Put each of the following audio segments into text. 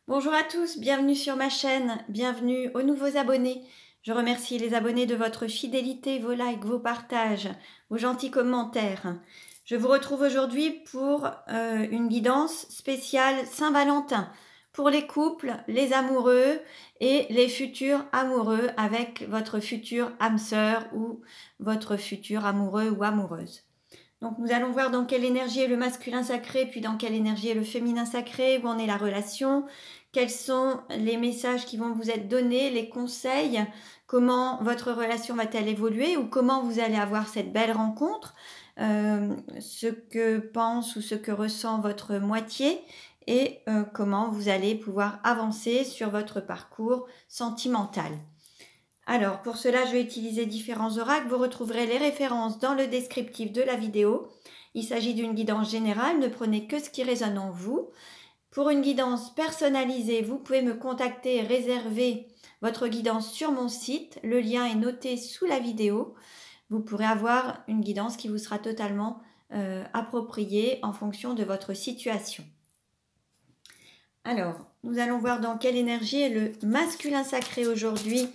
Bonjour à tous, bienvenue sur ma chaîne, bienvenue aux nouveaux abonnés. Je remercie les abonnés de votre fidélité, vos likes, vos partages, vos gentils commentaires. Je vous retrouve aujourd'hui pour une guidance spéciale Saint-Valentin pour les couples, les amoureux et les futurs amoureux avec votre future âme sœur ou votre futur amoureux ou amoureuse. Donc nous allons voir dans quelle énergie est le masculin sacré, puis dans quelle énergie est le féminin sacré, où en est la relation, quels sont les messages qui vont vous être donnés, les conseils, comment votre relation va-t-elle évoluer ou comment vous allez avoir cette belle rencontre, ce que pense ou ce que ressent votre moitié et comment vous allez pouvoir avancer sur votre parcours sentimental. Alors, pour cela, je vais utiliser différents oracles. Vous retrouverez les références dans le descriptif de la vidéo. Il s'agit d'une guidance générale, ne prenez que ce qui résonne en vous. Pour une guidance personnalisée, vous pouvez me contacter et réserver votre guidance sur mon site. Le lien est noté sous la vidéo. Vous pourrez avoir une guidance qui vous sera totalement appropriée en fonction de votre situation. Alors, nous allons voir dans quelle énergie est le masculin sacré aujourd'hui,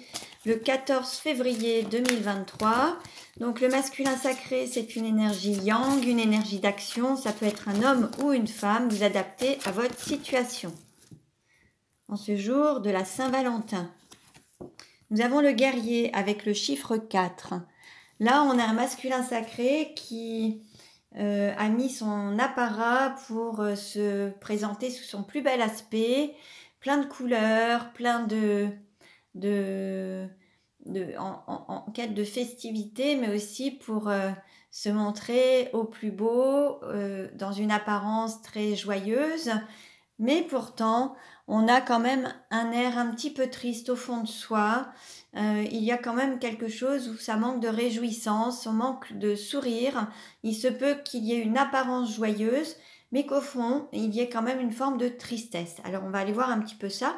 le 14 février 2023. Donc le masculin sacré, c'est une énergie yang, une énergie d'action. Ça peut être un homme ou une femme, vous adaptez à votre situation. En ce jour de la Saint-Valentin, nous avons le guerrier avec le chiffre 4. Là, on a un masculin sacré qui a mis son apparat pour se présenter sous son plus bel aspect, plein de couleurs, plein en quête de festivité, mais aussi pour se montrer au plus beau, dans une apparence très joyeuse. Mais pourtant, on a quand même un air un petit peu triste au fond de soi. Il y a quand même quelque chose où ça manque de réjouissance, on manque de sourire. Il se peut qu'il y ait une apparence joyeuse, mais qu'au fond, il y ait quand même une forme de tristesse. Alors, on va aller voir un petit peu ça.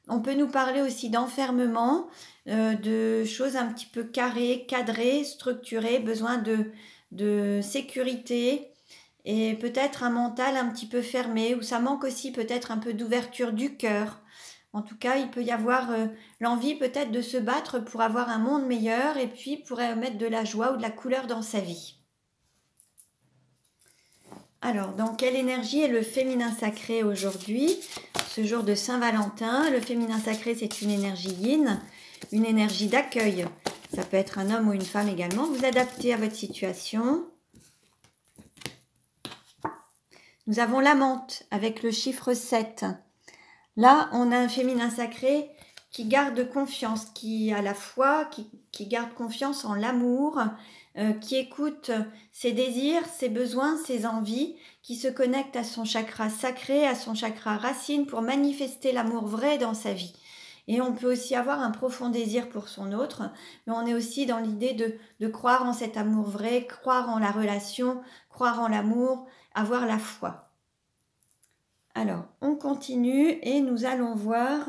On peut nous parler aussi d'enfermement, de choses un petit peu carrées, cadrées, structurées, besoin de sécurité et peut-être un mental un petit peu fermé, où ça manque aussi peut-être un peu d'ouverture du cœur. En tout cas, il peut y avoir l'envie peut-être de se battre pour avoir un monde meilleur et puis pour mettre de la joie ou de la couleur dans sa vie. Alors, dans quelle énergie est le féminin sacré aujourd'hui, ce jour de Saint-Valentin? Le féminin sacré, c'est une énergie yin, une énergie d'accueil. Ça peut être un homme ou une femme également. Vous adaptez à votre situation. Nous avons l'amante avec le chiffre 7. Là, on a un féminin sacré qui garde confiance, qui a la foi, qui garde confiance en l'amour, qui écoute ses désirs, ses besoins, ses envies, qui se connecte à son chakra sacré, à son chakra racine pour manifester l'amour vrai dans sa vie. Et on peut aussi avoir un profond désir pour son autre, mais on est aussi dans l'idée de croire en cet amour vrai, croire en la relation, croire en l'amour, avoir la foi. Alors, on continue et nous allons voir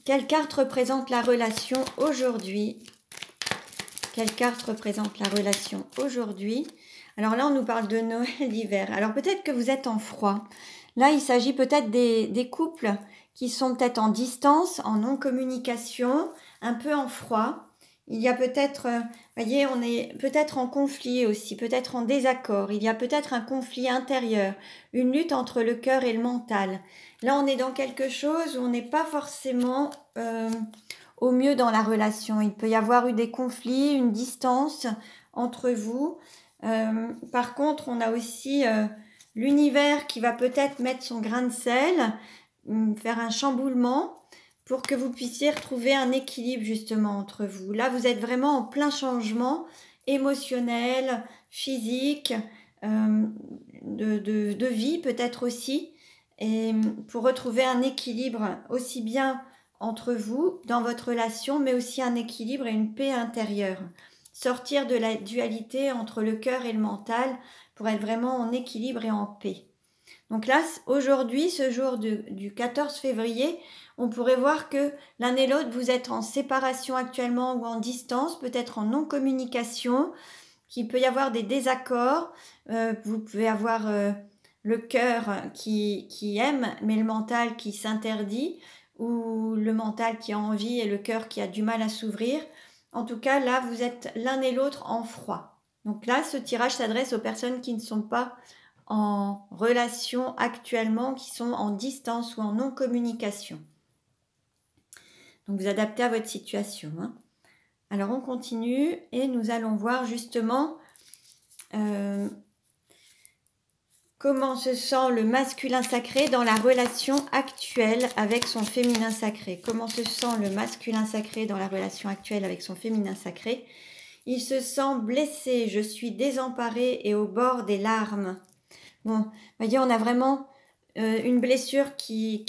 quelle carte représente la relation aujourd'hui. Quelle carte représente la relation aujourd'hui? Alors là, on nous parle de Noël, d'hiver. Alors peut-être que vous êtes en froid. Là, il s'agit peut-être des couples qui sont peut-être en distance, en non-communication, un peu en froid. Il y a peut-être, voyez, on est peut-être en conflit aussi, peut-être en désaccord. Il y a peut-être un conflit intérieur, une lutte entre le cœur et le mental. Là, on est dans quelque chose où on n'est pas forcément au mieux dans la relation. Il peut y avoir eu des conflits, une distance entre vous. Par contre, on a aussi l'univers qui va peut-être mettre son grain de sel, faire un chamboulement pour que vous puissiez retrouver un équilibre justement entre vous. Là, vous êtes vraiment en plein changement émotionnel, physique, de vie peut-être aussi, et pour retrouver un équilibre aussi bien entre vous, dans votre relation, mais aussi un équilibre et une paix intérieure. Sortir de la dualité entre le cœur et le mental pour être vraiment en équilibre et en paix. Donc là, aujourd'hui, ce jour du 14 février, on pourrait voir que l'un et l'autre, vous êtes en séparation actuellement ou en distance, peut-être en non-communication, qu'il peut y avoir des désaccords. Vous pouvez avoir le cœur qui aime, mais le mental qui s'interdit, ou le mental qui a envie et le cœur qui a du mal à s'ouvrir. En tout cas, là, vous êtes l'un et l'autre en froid. Donc là, ce tirage s'adresse aux personnes qui ne sont pas en relation actuellement, qui sont en distance ou en non-communication. Donc vous adaptez à votre situation. Hein. Alors on continue et nous allons voir justement comment se sent le masculin sacré dans la relation actuelle avec son féminin sacré. Comment se sent le masculin sacré dans la relation actuelle avec son féminin sacré? Il se sent blessé, je suis désemparée et au bord des larmes. Bon, voyez, on a vraiment une blessure qui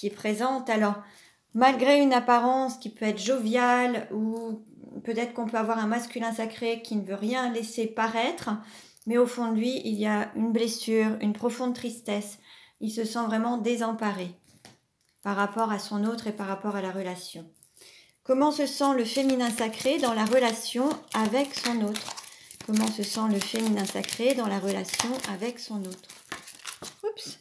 est présente. Alors, malgré une apparence qui peut être joviale, ou peut-être qu'on peut avoir un masculin sacré qui ne veut rien laisser paraître, mais au fond de lui, il y a une blessure, une profonde tristesse. Il se sent vraiment désemparé par rapport à son autre et par rapport à la relation. Comment se sent le féminin sacré dans la relation avec son autre? Comment se sent le féminin sacré dans la relation avec son autre? Oups.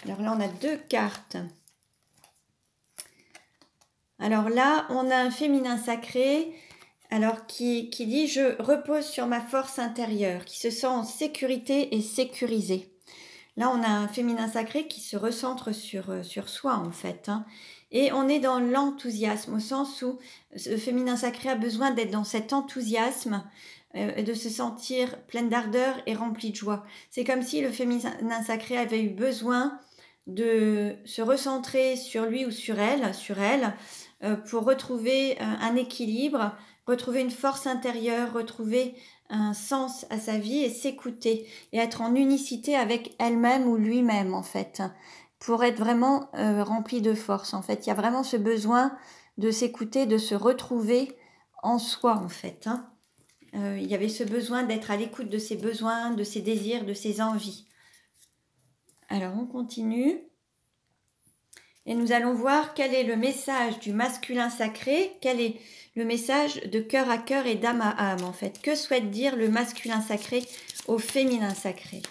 Alors là, on a 2 cartes. Alors là, on a un féminin sacré alors qui dit « Je repose sur ma force intérieure », qui se sent en sécurité et sécurisé. Là, on a un féminin sacré qui se recentre sur soi, en fait. Hein. Et on est dans l'enthousiasme, au sens où ce féminin sacré a besoin d'être dans cet enthousiasme, de se sentir pleine d'ardeur et remplie de joie. C'est comme si le féminin sacré avait eu besoin de se recentrer sur lui ou sur elle, pour retrouver un équilibre, retrouver une force intérieure, retrouver un sens à sa vie et s'écouter et être en unicité avec elle-même ou lui-même en fait, pour être vraiment rempli de force. En fait, il y a vraiment ce besoin de s'écouter, de se retrouver en soi en fait. Hein. Il y avait ce besoin d'être à l'écoute de ses besoins, de ses désirs, de ses envies. Alors on continue. Et nous allons voir quel est le message du masculin sacré, quel est le message de cœur à cœur et d'âme à âme en fait. Que souhaite dire le masculin sacré au féminin sacré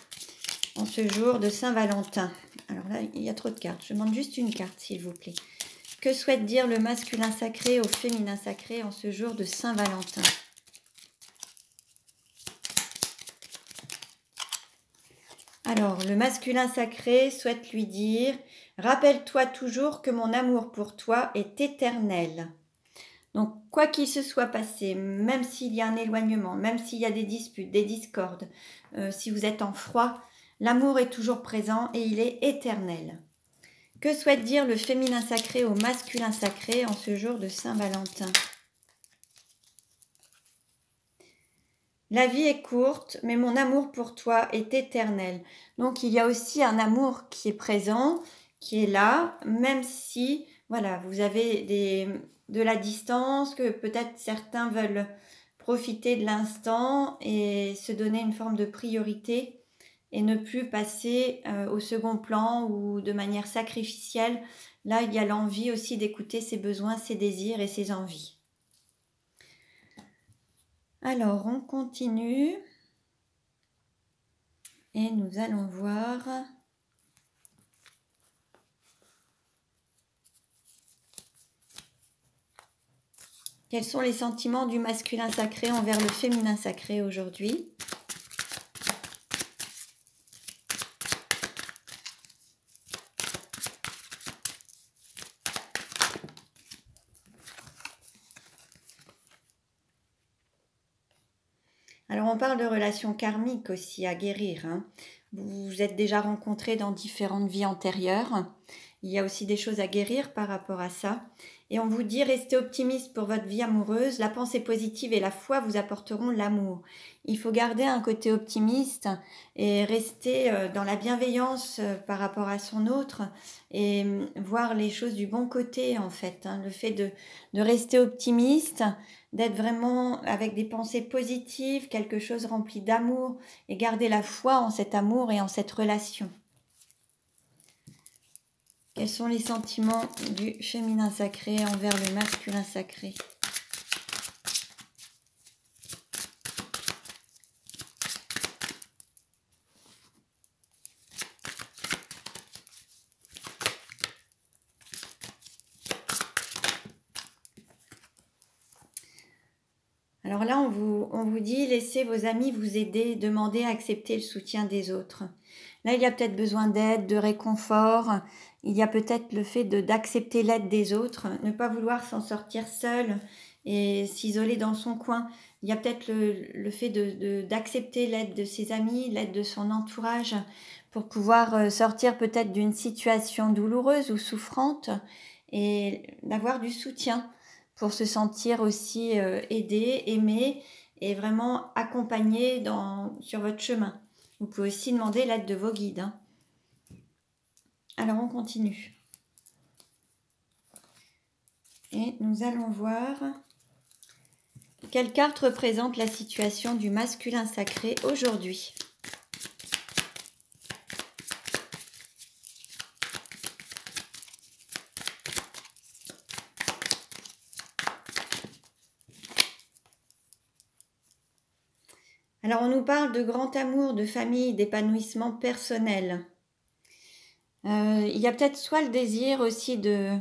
en ce jour de Saint-Valentin? Alors là, il y a trop de cartes. Je demande juste une carte s'il vous plaît. Que souhaite dire le masculin sacré au féminin sacré en ce jour de Saint-Valentin? Alors, le masculin sacré souhaite lui dire « Rappelle-toi toujours que mon amour pour toi est éternel. » Donc, quoi qu'il se soit passé, même s'il y a un éloignement, même s'il y a des disputes, des discordes, si vous êtes en froid, l'amour est toujours présent et il est éternel. Que souhaite dire le féminin sacré au masculin sacré en ce jour de Saint-Valentin? La vie est courte, mais mon amour pour toi est éternel. Donc, il y a aussi un amour qui est présent, qui est là, même si, voilà, vous avez de la distance, que peut-être certains veulent profiter de l'instant et se donner une forme de priorité et ne plus passer au second plan ou de manière sacrificielle. Là, il y a l'envie aussi d'écouter ses besoins, ses désirs et ses envies. Alors, on continue et nous allons voir quels sont les sentiments du masculin sacré envers le féminin sacré aujourd'hui. Alors on parle de relations karmiques aussi à guérir. Hein. Vous vous êtes déjà rencontrés dans différentes vies antérieures. Il y a aussi des choses à guérir par rapport à ça. Et on vous dit, restez optimiste pour votre vie amoureuse. La pensée positive et la foi vous apporteront l'amour. Il faut garder un côté optimiste et rester dans la bienveillance par rapport à son autre et voir les choses du bon côté en fait. Hein. Le fait de rester optimiste, d'être vraiment avec des pensées positives, quelque chose rempli d'amour et garder la foi en cet amour et en cette relation. Quels sont les sentiments du féminin sacré envers le masculin sacré? là, on vous dit, laissez vos amis vous aider, demandez à accepter le soutien des autres. Là, il y a peut-être besoin d'aide, de réconfort. Il y a peut-être le fait d'accepter l'aide des autres, ne pas vouloir s'en sortir seul et s'isoler dans son coin. Il y a peut-être le fait d'accepter l'aide de ses amis, l'aide de son entourage pour pouvoir sortir peut-être d'une situation douloureuse ou souffrante et d'avoir du soutien pour se sentir aussi aidé, aimé et vraiment accompagné sur votre chemin. Vous pouvez aussi demander l'aide de vos guides. Hein. Alors, on continue. Et nous allons voir quelle carte représente la situation du masculin sacré aujourd'hui. Alors, on nous parle de grand amour, de famille, d'épanouissement personnel. Il y a peut-être soit le désir aussi de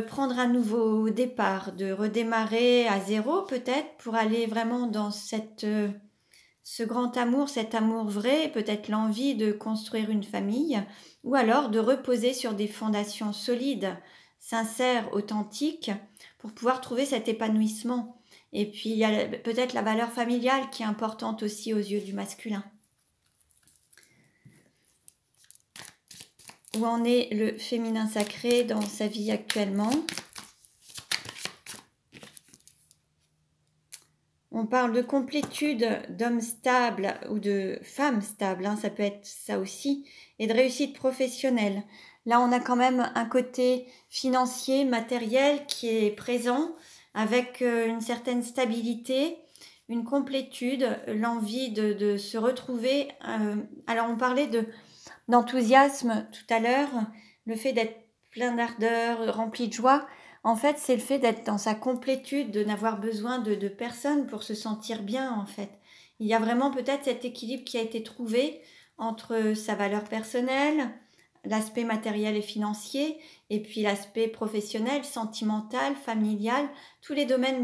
prendre un nouveau départ, de redémarrer à zéro peut-être pour aller vraiment dans ce grand amour, cet amour vrai, peut-être l'envie de construire une famille, ou alors de reposer sur des fondations solides, sincères, authentiques, pour pouvoir trouver cet épanouissement. Et puis il y a peut-être la valeur familiale qui est importante aussi aux yeux du masculin. Où en est le féminin sacré dans sa vie actuellement? On parle de complétude, d'homme stable ou de femme stable, hein, ça peut être ça aussi, et de réussite professionnelle. Là, on a quand même un côté financier, matériel qui est présent, avec une certaine stabilité, une complétude, l'envie de se retrouver. Alors, on parlait d'enthousiasme tout à l'heure, le fait d'être plein d'ardeur, rempli de joie. En fait, c'est le fait d'être dans sa complétude, de n'avoir besoin de personne pour se sentir bien, en fait. Il y a vraiment peut-être cet équilibre qui a été trouvé entre sa valeur personnelle, l'aspect matériel et financier, et puis l'aspect professionnel, sentimental, familial, tous les domaines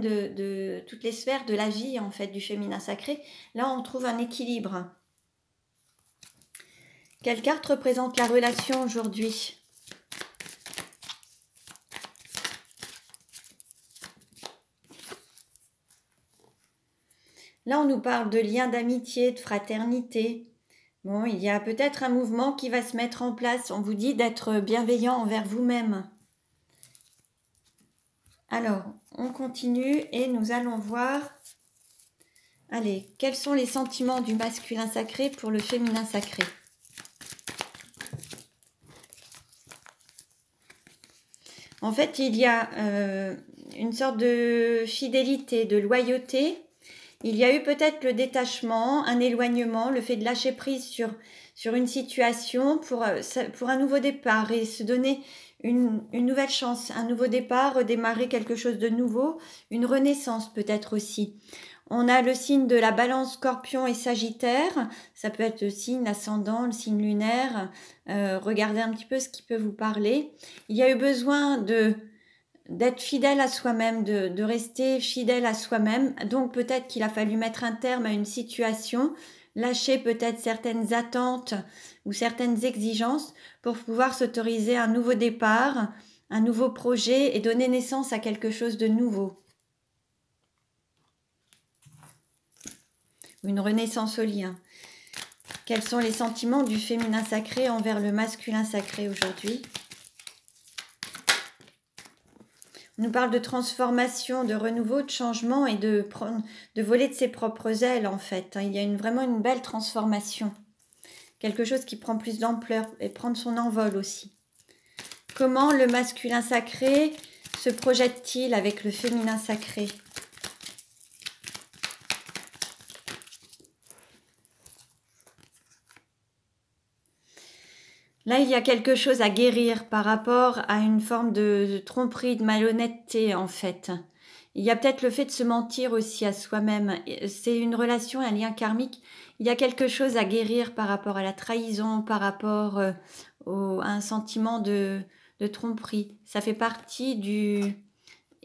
toutes les sphères de la vie, en fait, du féminin sacré. Là, on trouve un équilibre. Quelle carte représente la relation aujourd'hui? Là, on nous parle de liens d'amitié, de fraternité. Bon, il y a peut-être un mouvement qui va se mettre en place. On vous dit d'être bienveillant envers vous-même. Alors, on continue et nous allons voir... Allez, quels sont les sentiments du masculin sacré pour le féminin sacré? En fait, il y a une sorte de fidélité, de loyauté. Il y a eu peut-être le détachement, un éloignement, le fait de lâcher prise sur une situation pour un nouveau départ et se donner une nouvelle chance, un nouveau départ, redémarrer quelque chose de nouveau, une renaissance peut-être aussi. On a le signe de la Balance, Scorpion et Sagittaire. Ça peut être le signe ascendant, le signe lunaire. Regardez un petit peu ce qui peut vous parler. Il y a eu besoin d'être fidèle à soi-même, de rester fidèle à soi-même. Donc peut-être qu'il a fallu mettre un terme à une situation, lâcher peut-être certaines attentes ou certaines exigences pour pouvoir s'autoriser un nouveau départ, un nouveau projet et donner naissance à quelque chose de nouveau. Une renaissance au lien. Quels sont les sentiments du féminin sacré envers le masculin sacré aujourd'hui? On nous parle de transformation, de renouveau, de changement et de voler de ses propres ailes en fait. Il y a vraiment une belle transformation. Quelque chose qui prend plus d'ampleur et prendre son envol aussi. Comment le masculin sacré se projette-t-il avec le féminin sacré? Là, il y a quelque chose à guérir par rapport à une forme de tromperie, de malhonnêteté en fait. Il y a peut-être le fait de se mentir aussi à soi-même. C'est une relation, un lien karmique. Il y a quelque chose à guérir par rapport à la trahison, par rapport à un sentiment de tromperie. Ça fait partie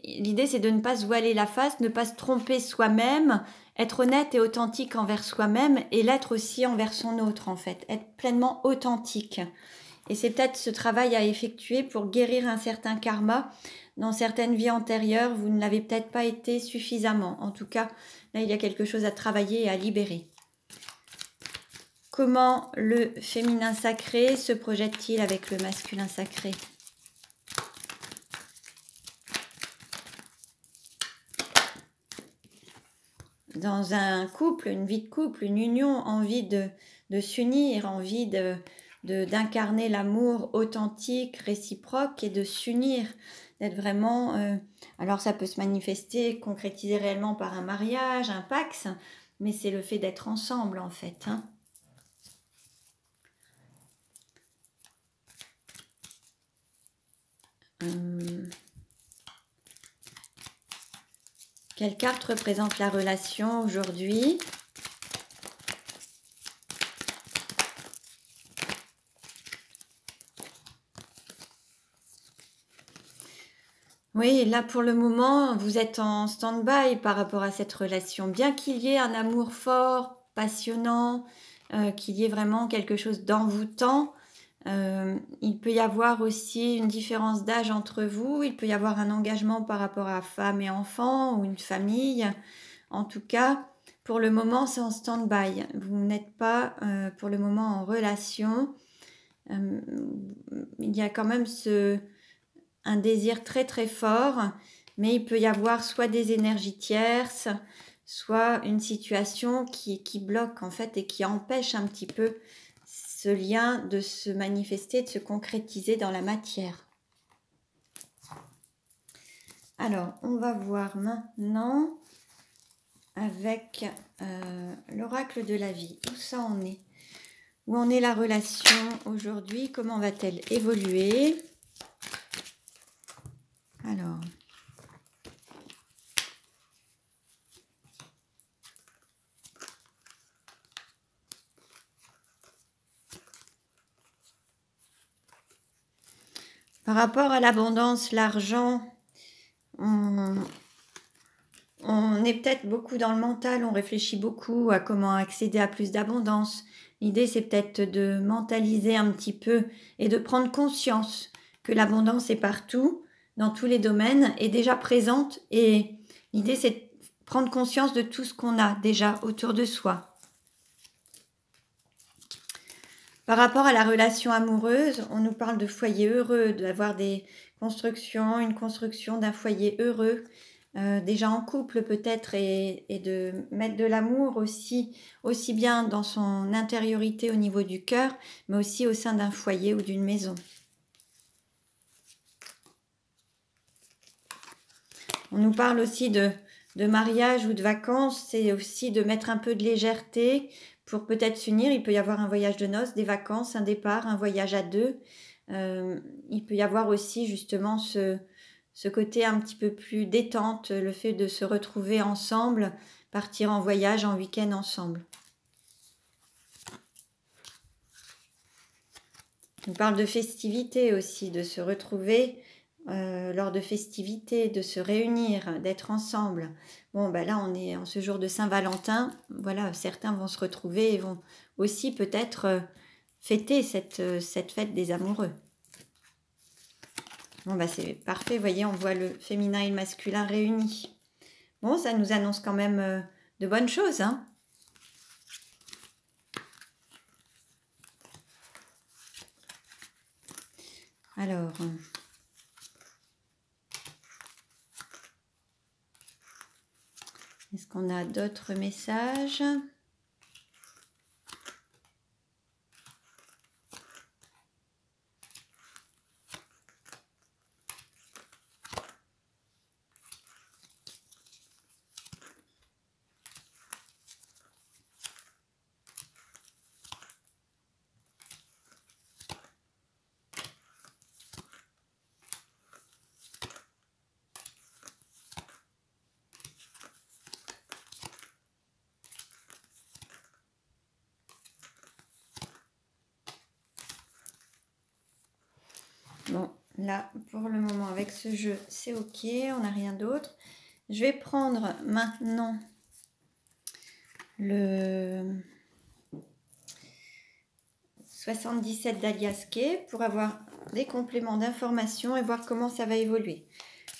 l'idée c'est de ne pas se voiler la face, ne pas se tromper soi-même, être honnête et authentique envers soi-même et l'être aussi envers son autre en fait, être pleinement authentique. Et c'est peut-être ce travail à effectuer pour guérir un certain karma. Dans certaines vies antérieures, vous ne l'avez peut-être pas été suffisamment. En tout cas, là, il y a quelque chose à travailler et à libérer. Comment le féminin sacré se projette-t-il avec le masculin sacré ? Dans un couple, une vie de couple, une union, envie de s'unir, envie d'incarner l'amour authentique, réciproque et de s'unir, d'être vraiment... alors ça peut se manifester, concrétiser réellement par un mariage, un pax, mais c'est le fait d'être ensemble en fait. Hein. Quelle carte représente la relation aujourd'hui ? Oui, là pour le moment, vous êtes en stand-by par rapport à cette relation. Bien qu'il y ait un amour fort, passionnant, qu'il y ait vraiment quelque chose d'envoûtant, il peut y avoir aussi une différence d'âge entre vous, il peut y avoir un engagement par rapport à femme et enfant ou une famille. En tout cas, pour le moment, c'est en stand-by. Vous n'êtes pas pour le moment en relation. Il y a quand même un désir très très fort, mais il peut y avoir soit des énergies tierces, soit une situation qui bloque en fait et qui empêche un petit peu ce lien de se manifester, de se concrétiser dans la matière. Alors, on va voir maintenant avec l'oracle de la vie. Où ça en est ? Où en est la relation aujourd'hui ? Comment va-t-elle évoluer ? Alors, par rapport à l'abondance, l'argent, on est peut-être beaucoup dans le mental, on réfléchit beaucoup à comment accéder à plus d'abondance. L'idée, c'est peut-être de mentaliser un petit peu et de prendre conscience que l'abondance est partout, dans tous les domaines, est déjà présente. Et l'idée, c'est de prendre conscience de tout ce qu'on a déjà autour de soi. Par rapport à la relation amoureuse, on nous parle de foyer heureux, d'avoir des constructions, une construction d'un foyer heureux, déjà en couple peut-être, et de mettre de l'amour aussi bien dans son intériorité au niveau du cœur, mais aussi au sein d'un foyer ou d'une maison. On nous parle aussi de mariage ou de vacances, c'est aussi de mettre un peu de légèreté pour peut-être s'unir. Il peut y avoir un voyage de noces, des vacances, un départ, un voyage à deux. Il peut y avoir aussi justement ce côté un petit peu plus détente, le fait de se retrouver ensemble, partir en voyage, en week-end ensemble. On parle de festivités aussi, de se retrouver lors de festivités, de se réunir, d'être ensemble. Bon, ben là, on est en ce jour de Saint-Valentin. Voilà, certains vont se retrouver et vont aussi peut-être fêter cette fête des amoureux. Bon, bah c'est parfait. Vous voyez, on voit le féminin et le masculin réunis. Bon, ça nous annonce quand même de bonnes choses, hein. Alors... est-ce qu'on a d'autres messages ? Bon, là, pour le moment, avec ce jeu, c'est ok, on n'a rien d'autre. Je vais prendre maintenant le 77 d'Alias Kay pour avoir des compléments d'information et voir comment ça va évoluer.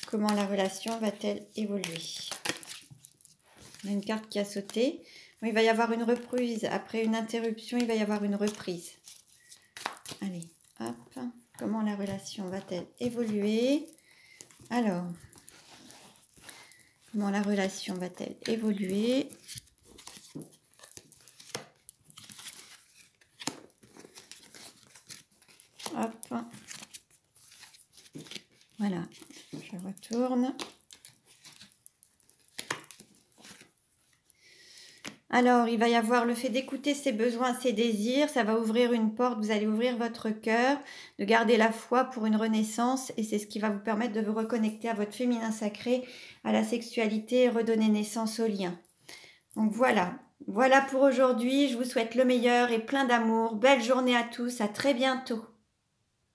Comment la relation va-t-elle évoluer? On a une carte qui a sauté. Il va y avoir une reprise. Après une interruption, il va y avoir une reprise. Allez, hop. Comment la relation va-t-elle évoluer? Alors, comment la relation va-t-elle évoluer? Hop. Voilà, je retourne. Alors, il va y avoir le fait d'écouter ses besoins, ses désirs. Ça va ouvrir une porte, vous allez ouvrir votre cœur, de garder la foi pour une renaissance. Et c'est ce qui va vous permettre de vous reconnecter à votre féminin sacré, à la sexualité et redonner naissance au lien. Donc voilà, voilà pour aujourd'hui. Je vous souhaite le meilleur et plein d'amour. Belle journée à tous, à très bientôt.